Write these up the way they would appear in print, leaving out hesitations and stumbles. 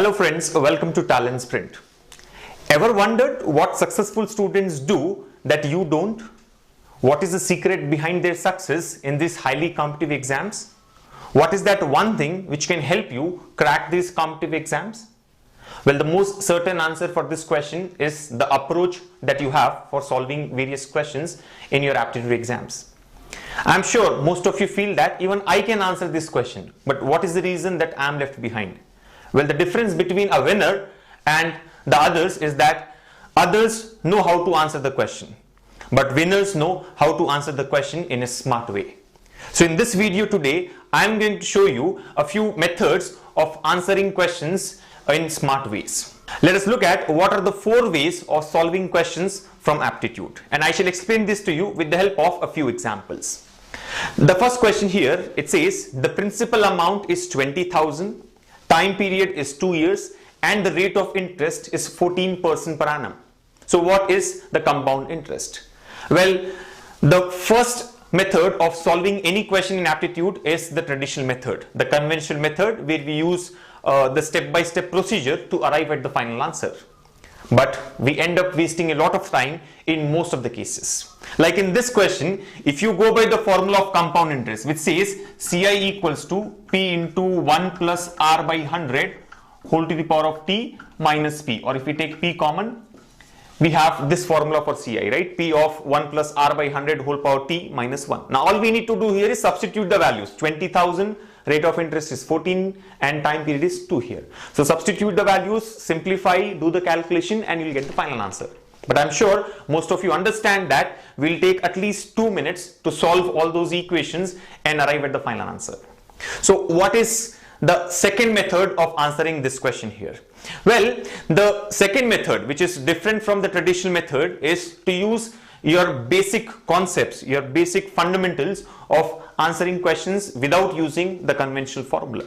Hello friends, welcome to Talent Sprint. Ever wondered what successful students do that you don't? What is the secret behind their success in these highly competitive exams? What is that one thing which can help you crack these competitive exams? Well, the most certain answer for this question is the approach that you have for solving various questions in your aptitude exams. I'm sure most of you feel that even I can answer this question, but what is the reason that I'm left behind? Well, the difference between a winner and the others is that others know how to answer the question, but winners know how to answer the question in a smart way. So in this video today, I'm going to show you a few methods of answering questions in smart ways. Let us look at what are the 4 ways of solving questions from aptitude, and I shall explain this to you with the help of a few examples. The first question here, it says the principal amount is 20,000, time period is 2 years, and the rate of interest is 14% per annum. So what is the compound interest? Well, the first method of solving any question in aptitude is the traditional method, the conventional method where we use the step-by-step procedure to arrive at the final answer. But we end up wasting a lot of time in most of the cases. Like in this question, if you go by the formula of compound interest, which says Ci equals to P into 1 plus R by 100 whole to the power of T minus P, or if we take P common, we have this formula for Ci, right? P of 1 plus R by 100 whole power T minus 1. Now all we need to do here is substitute the values. 20,000, rate of interest is 14 and time period is 2 here. So substitute the values, simplify, do the calculation, and you'll get the final answer. But I'm sure most of you understand that we'll take at least 2 minutes to solve all those equations and arrive at the final answer. So what is the second method of answering this question here? Well, the second method, which is different from the traditional method, is to use your basic concepts, your basic fundamentals of answering questions without using the conventional formula.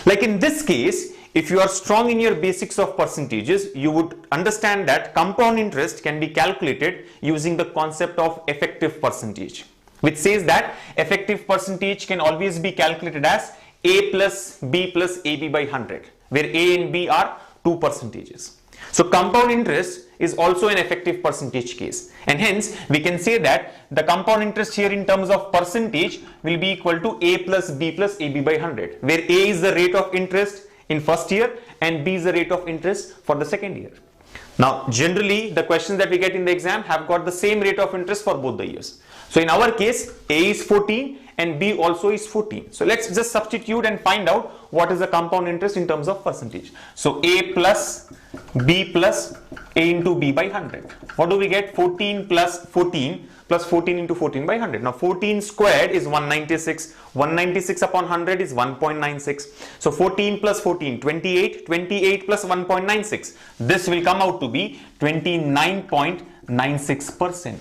Like in this case, if you are strong in your basics of percentages, you would understand that compound interest can be calculated using the concept of effective percentage, which says that effective percentage can always be calculated as A plus B plus AB by 100, where A and B are 2 percentages. So compound interest is also an effective percentage case, and hence we can say that the compound interest here in terms of percentage will be equal to A plus B plus AB by 100, where A is the rate of interest in first year and B is the rate of interest for the second year. Now generally the questions that we get in the exam have got the same rate of interest for both the years. So in our case, A is 14 and B also is 14. So let's just substitute and find out what is the compound interest in terms of percentage. So A plus B plus A into B by 100. What do we get? 14 plus 14 plus 14 into 14 by 100. Now 14 squared is 196. 196 upon 100 is 1.96. So 14 plus 14, 28. 28 plus 1.96. This will come out to be 29.96%.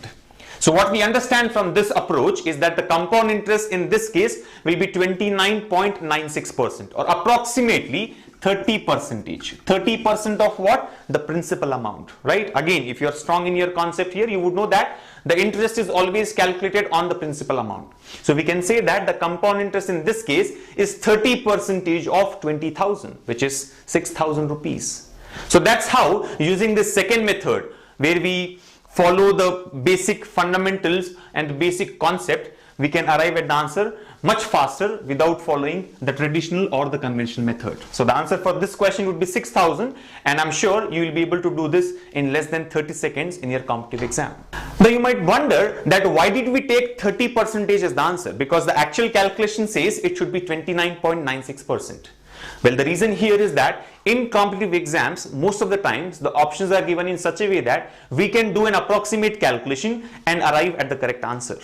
So what we understand from this approach is that the compound interest in this case will be 29.96%, or approximately 30%. 30% of what? The principal amount, right? Again, if you are strong in your concept here, you would know that the interest is always calculated on the principal amount. So we can say that the compound interest in this case is 30% of 20,000, which is 6,000 rupees. So that's how, using this second method, where we follow the basic fundamentals and the basic concept, we can arrive at the answer much faster without following the traditional or the conventional method. So the answer for this question would be 6,000, and I'm sure you will be able to do this in less than 30 seconds in your competitive exam. Now you might wonder that why did we take 30% as the answer? Because the actual calculation says it should be 29.96%. Well, the reason here is that in competitive exams, most of the times the options are given in such a way that we can do an approximate calculation and arrive at the correct answer.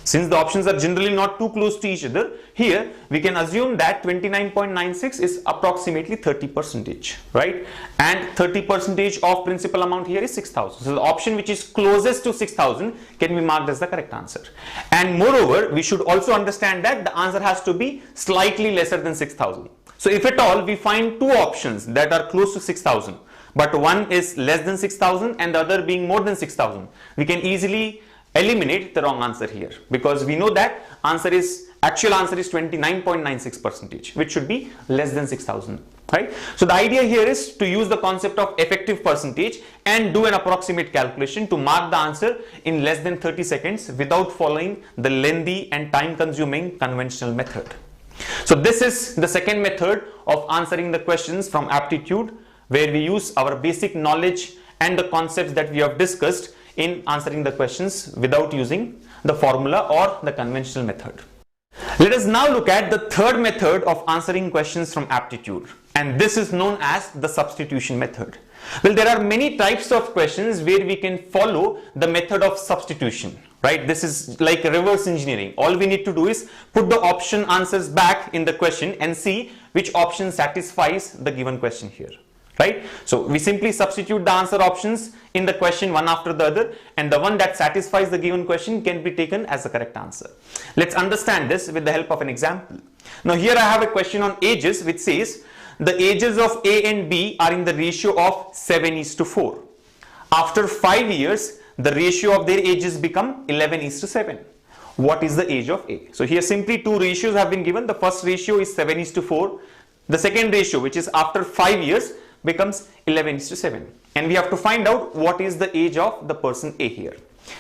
Since the options are generally not too close to each other, here we can assume that 29.96 is approximately 30%, right? And 30% of principal amount here is 6,000. So the option which is closest to 6,000 can be marked as the correct answer. And moreover, we should also understand that the answer has to be slightly lesser than 6,000. So if at all we find 2 options that are close to 6,000, but one is less than 6,000 and the other being more than 6,000, we can easily eliminate the wrong answer here, because we know that actual answer is 29.96%, which should be less than 6,000, right? So the idea here is to use the concept of effective percentage and do an approximate calculation to mark the answer in less than 30 seconds without following the lengthy and time consuming conventional method. So this is the second method of answering the questions from Aptitude, where we use our basic knowledge and the concepts that we have discussed in answering the questions without using the formula or the conventional method. Let us now look at the third method of answering questions from Aptitude, and this is known as the substitution method. Well, there are many types of questions where we can follow the method of substitution, right? This is like reverse engineering. All we need to do is put the option answers back in the question and see which option satisfies the given question here, right? So we simply substitute the answer options in the question one after the other, and the one that satisfies the given question can be taken as the correct answer. Let's understand this with the help of an example. Now here I have a question on ages which says the ages of A and B are in the ratio of 7:4. After 5 years, the ratio of their ages become 11:7. What is the age of A? So here simply two ratios have been given. The first ratio is 7:4. The second ratio, which is after 5 years, becomes 11:7. And we have to find out what is the age of the person A here.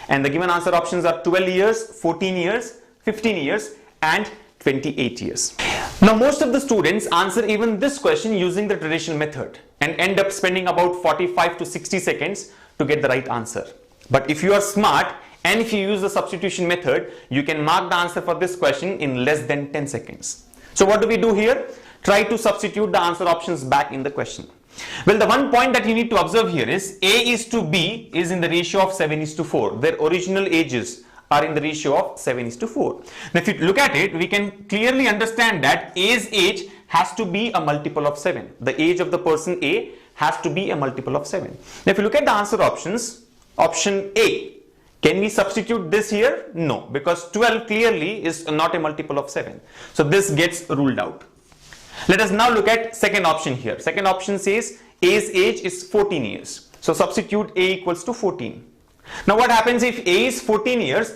And the given answer options are 12 years, 14 years, 15 years, and 28 years. Now most of the students answer even this question using the traditional method and end up spending about 45 to 60 seconds to get the right answer. But if you are smart and if you use the substitution method, you can mark the answer for this question in less than 10 seconds. So what do we do here? Try to substitute the answer options back in the question. Well, the one point that you need to observe here is A is to B is in the ratio of 7:4. Their original ages are in the ratio of 7:4. Now if you look at it, we can clearly understand that A's age has to be a multiple of 7. The age of the person A has to be a multiple of 7. Now if you look at the answer options, option A, can we substitute this here? No, because 12 clearly is not a multiple of 7. So this gets ruled out. Let us now look at second option here. Second option says A's age is 14 years. So substitute A equals to 14. Now what happens if A is 14 years?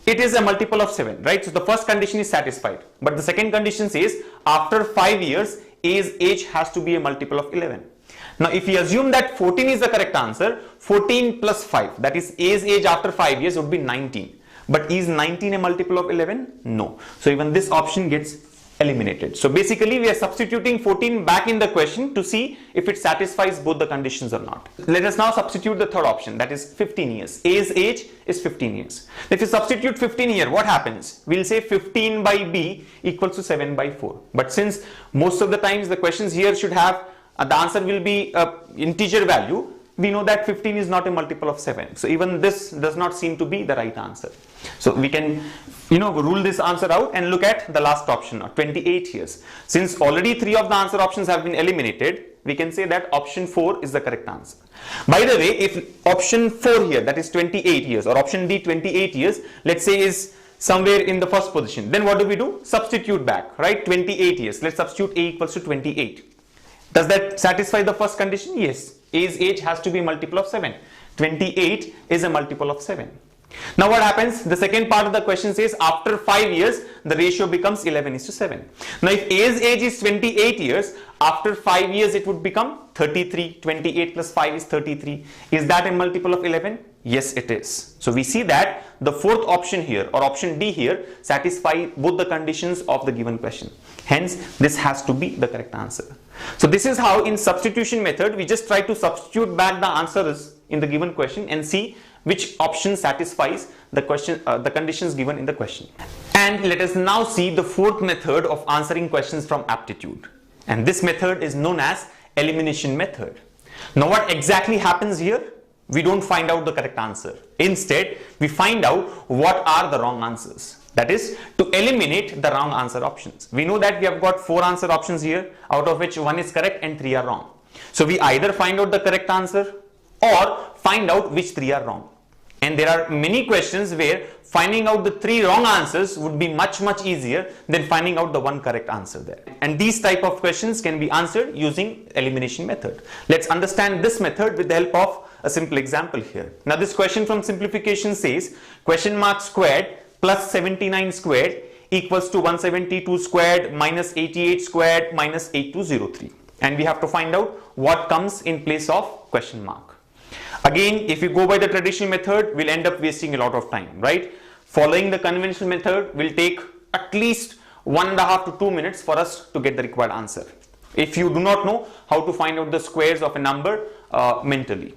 It is a multiple of 7, right? So the first condition is satisfied. But the second condition says after 5 years, A's age has to be a multiple of 11. Now if we assume that 14 is the correct answer, 14 plus 5, that is A's age after 5 years would be 19. But is 19 a multiple of 11? No. So even this option gets eliminated. So basically we are substituting 14 back in the question to see if it satisfies both the conditions or not. Let us now substitute the third option, that is 15 years. A's age is 15 years. If you substitute 15 here, what happens? We'll say 15 by B equals to 7 by 4. But since most of the times the questions here should have the answer will be integer value, we know that 15 is not a multiple of 7. So even this does not seem to be the right answer. So we can, rule this answer out and look at the last option, 28 years. Since already 3 of the answer options have been eliminated, we can say that option 4 is the correct answer. By the way, if option 4 here, that is 28 years, or option D 28 years, let's say is somewhere in the first position, then what do? Substitute back, right? 28 years. Let's substitute A equals to 28. Does that satisfy the first condition? Yes. A's age has to be a multiple of 7. 28 is a multiple of 7. Now what happens? The second part of the question says after 5 years, the ratio becomes 11:7. Now if A's age is 28 years, after 5 years it would become 33. 28 plus 5 is 33. Is that a multiple of 11? Yes, it is. So we see that the fourth option here, or option D here, satisfy both the conditions of the given question. Hence, this has to be the correct answer. So this is how in substitution method, we just try to substitute back the answers in the given question and see which option satisfies the question, the conditions given in the question. And let us now see the fourth method of answering questions from Aptitude. And this method is known as elimination method. Now what exactly happens here? We don't find out the correct answer. Instead, we find out what are the wrong answers. That is to eliminate the wrong answer options. We know that we have got 4 answer options here, out of which 1 is correct and 3 are wrong. So we either find out the correct answer or find out which 3 are wrong. And there are many questions where finding out the 3 wrong answers would be much easier than finding out the 1 correct answer there. And these type of questions can be answered using elimination method. Let's understand this method with the help of a simple example here. Now this question from simplification says question mark squared plus 79 squared equals to 172 squared minus 88 squared minus 8203. And we have to find out what comes in place of question mark. Again, if you go by the traditional method, we'll end up wasting a lot of time, right? Following the conventional method will take at least 1.5 to 2 minutes for us to get the required answer, if you do not know how to find out the squares of a number mentally.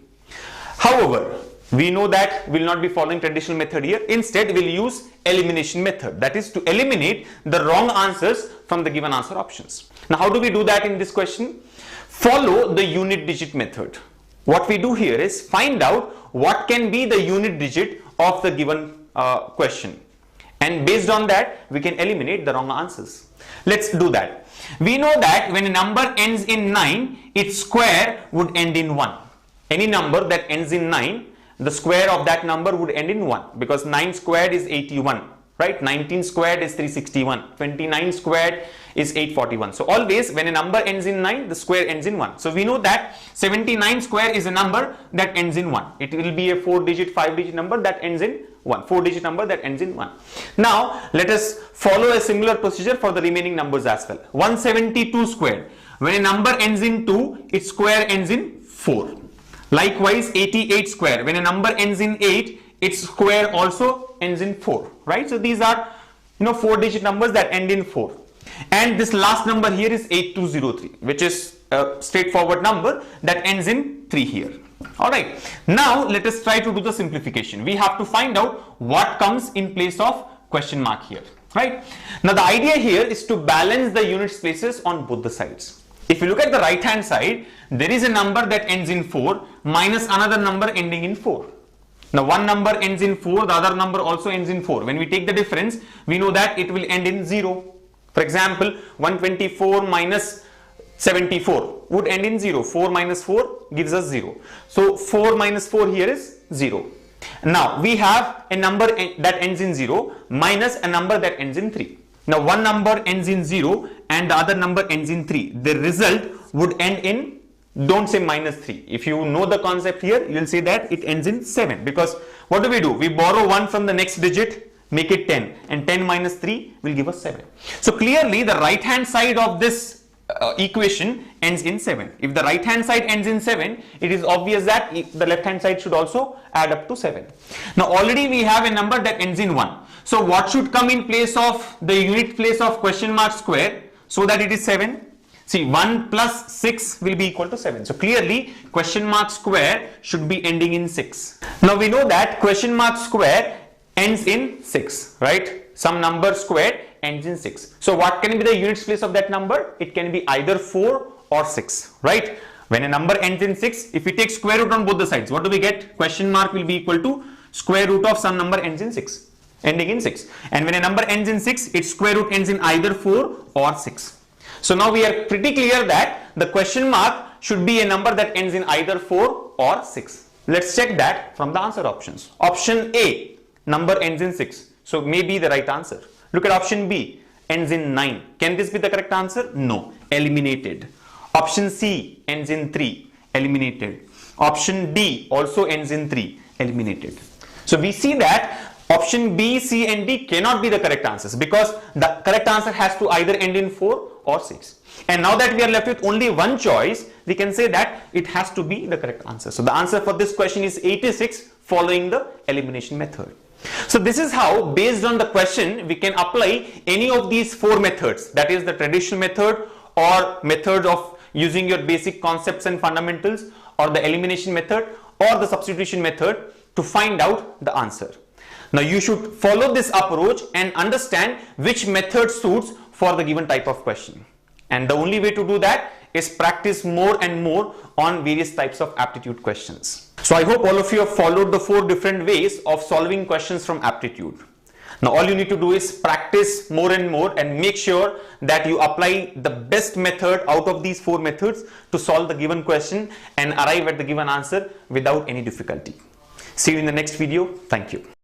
However, we know that we'll not be following traditional method here. Instead, we'll use elimination method. That is to eliminate the wrong answers from the given answer options. Now, how do we do that in this question? Follow the unit digit method. What we do here is find out what can be the unit digit of the given question. And based on that, we can eliminate the wrong answers. Let's do that. We know that when a number ends in 9, its square would end in 1. Any number that ends in 9, the square of that number would end in 1, because 9 squared is 81, right? 19 squared is 361, 29 squared is 841. So always when a number ends in 9, the square ends in 1. So we know that 79 square is a number that ends in 1. It will be a 4-digit, 5-digit number that ends in 1. 4-digit number that ends in 1. Now let us follow a similar procedure for the remaining numbers as well. 172 squared. When a number ends in 2, its square ends in 4. Likewise, 88 square. When a number ends in 8, its square also ends in 4. Right? So these are 4-digit numbers that end in 4. And this last number here is 8203, which is a straightforward number that ends in 3 here. Alright, now let us try to do the simplification. We have to find out what comes in place of question mark here. Right? Now the idea here is to balance the unit places on both the sides. If you look at the right hand side, there is a number that ends in 4 minus another number ending in 4. Now one number ends in 4, the other number also ends in 4. When we take the difference, we know that it will end in 0. For example, 124 minus 74 would end in 0. 4 minus 4 gives us 0. So 4 minus 4 here is 0. Now we have a number that ends in 0 minus a number that ends in 3. Now one number ends in 0 and the other number ends in 3. The result would end in, don't say minus 3. If you know the concept here, you will say that it ends in 7, because what do? We borrow 1 from the next digit, make it 10, and 10 minus 3 will give us 7. So clearly the right hand side of this equation ends in 7. If the right hand side ends in 7, it is obvious that the left hand side should also add up to 7. Now already we have a number that ends in 1. So what should come in place of the unit place of question mark square so that it is 7? See, 1 plus 6 will be equal to 7. So clearly question mark square should be ending in 6. Now we know that question mark square ends in 6, right? Some number squared ends in 6. So what can be the units place of that number? It can be either 4 or 6, right? When a number ends in 6, if we take square root on both the sides, what do we get? Question mark will be equal to square root of some number ends in 6, ending in 6. And when a number ends in 6, its square root ends in either 4 or 6. So now we are pretty clear that the question mark should be a number that ends in either 4 or 6. Let's check that from the answer options. Option A, number ends in 6. So may be the right answer. Look at option B, ends in 9. Can this be the correct answer? No, eliminated. Option C ends in 3, eliminated. Option D also ends in 3, eliminated. So we see that option B, C and D cannot be the correct answers, because the correct answer has to either end in 4 or 6. And now that we are left with only one choice, we can say that it has to be the correct answer. So the answer for this question is 86, following the elimination method. So this is how, based on the question, we can apply any of these 4 methods, that is the traditional method or method of using your basic concepts and fundamentals, or the elimination method or the substitution method, to find out the answer. Now you should follow this approach and understand which method suits for the given type of question. And the only way to do that is practice more and more on various types of aptitude questions. So I hope all of you have followed the 4 different ways of solving questions from aptitude. Now all you need to do is practice more and more and make sure that you apply the best method out of these 4 methods to solve the given question and arrive at the given answer without any difficulty. See you in the next video. Thank you.